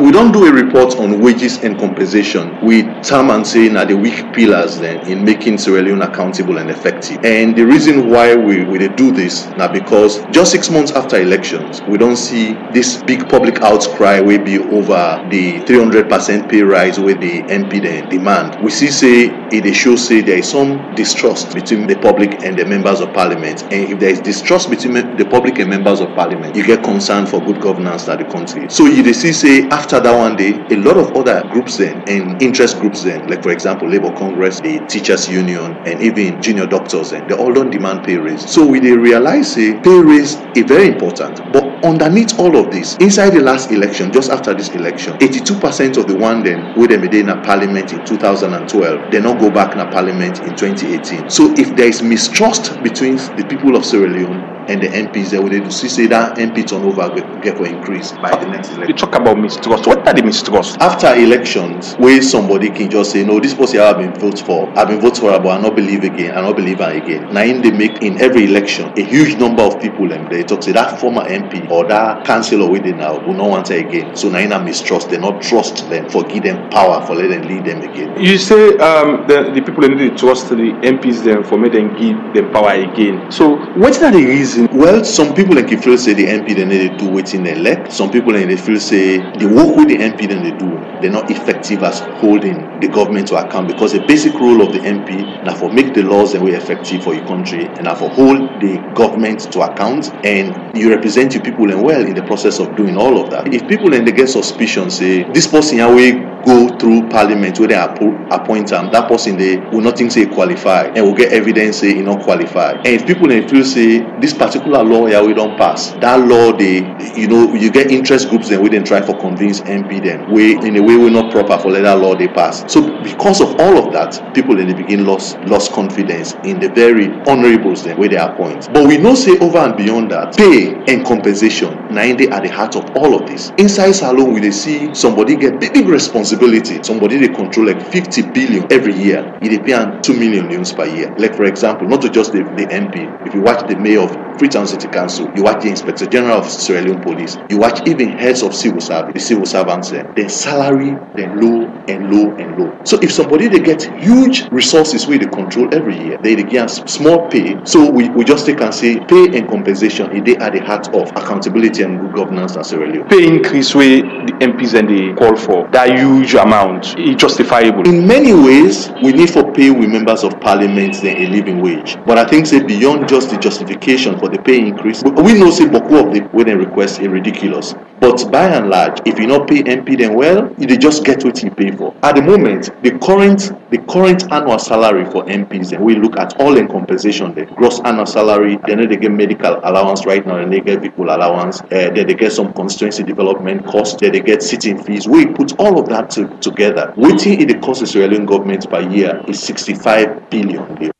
We don't do a report on wages and compensation. We term and say na the weak pillars then in making Sierra Leone accountable and effective. And the reason why we do this now because just 6 months after elections, we don't see this big public outcry will be over the 300% pay rise with the MP then demand. We see say it shows say there is some distrust between the public and the members of parliament. And if there is distrust between the public and members of parliament, you get concern for good governance of the country. So you see say after that one day, a lot of other groups then and interest groups then, like for example Labour Congress, the Teachers Union, and even junior doctors, and they all don't demand pay raise. So we realize say pay raise is very important. But underneath all of this, inside the last election, just after this election, 82% of the one then with them in a parliament in 2012, they not go back in a parliament in 2018. So if there is mistrust between the people of Sierra Leone and the MPs, they will see that MP turnover will get for increase by the next election. You talk about mistrust. What are the mistrust? After elections, where somebody can just say, no, this person I've been voted for, but I not believe again, I not believe her again. Now they make in every election a huge number of people and they talk say that former MP or that councillor with it now will not want her again. So now in mistrust, they not trust them for give them power, for let them lead them again. You say the people need to trust the MPs then for me then give them power again. So what's that the reason? Well, some people like feel say the MP they need to do waiting they elect. Some people like they feel say the work with the MP then they do, they're not effective as holding the government to account because the basic role of the MP now for make the laws and way effective for your country and now for hold the government to account and you represent your people and well in the process of doing all of that. If people and they get suspicion say this person will go through parliament where they appoint them, that person they will not think say qualify and will get evidence say he not qualify. And if people they feel say this particular law we don't pass, that law they you get interest groups then we then try for convince MP then way in a way we're not proper for let that law they pass. So because of all of that, people in the beginning lost confidence in the very honorables then where they appoint. But we know say over and beyond that, pay and compensation now they at the heart of all of this. Inside salon we they see somebody get big responsibility. Somebody they control like 50 billion every year. They pay 2 million per year. Like for example, not to just the MP. If you watch the mayor of Freetown City Council, you watch the Inspector General of Sierra Leone Police, you watch even heads of civil service, the civil servants their salary then low and low and low. So if somebody they get huge resources where they control every year, they get small pay. So we just take and say pay and compensation they are the heart of accountability and good governance in Sierra Leone. Pay increase where the MPs and they call for that huge amount is justifiable. In many ways, we need for pay with members of parliament then a living wage. But I think say beyond just the justification for the pay increase, we know say beaucoup of the when they request is ridiculous. But by and large, if you not pay MP then well, you just get what you pay for. At the moment, the current annual salary for MPs, and we look at all in compensation, the gross annual salary, then they get medical allowance right now, and they get vehicle allowance, then they get some constituency development costs, then they get sitting fees. We put all of that together. Waiting in the cost of Sierra Leone government per year is 65 billion.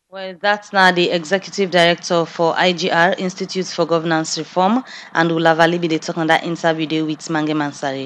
Well, that's now the Executive Director for IGR, Institute for Governance Reform, and Lavali be the talk on that interview with Mange Mansari.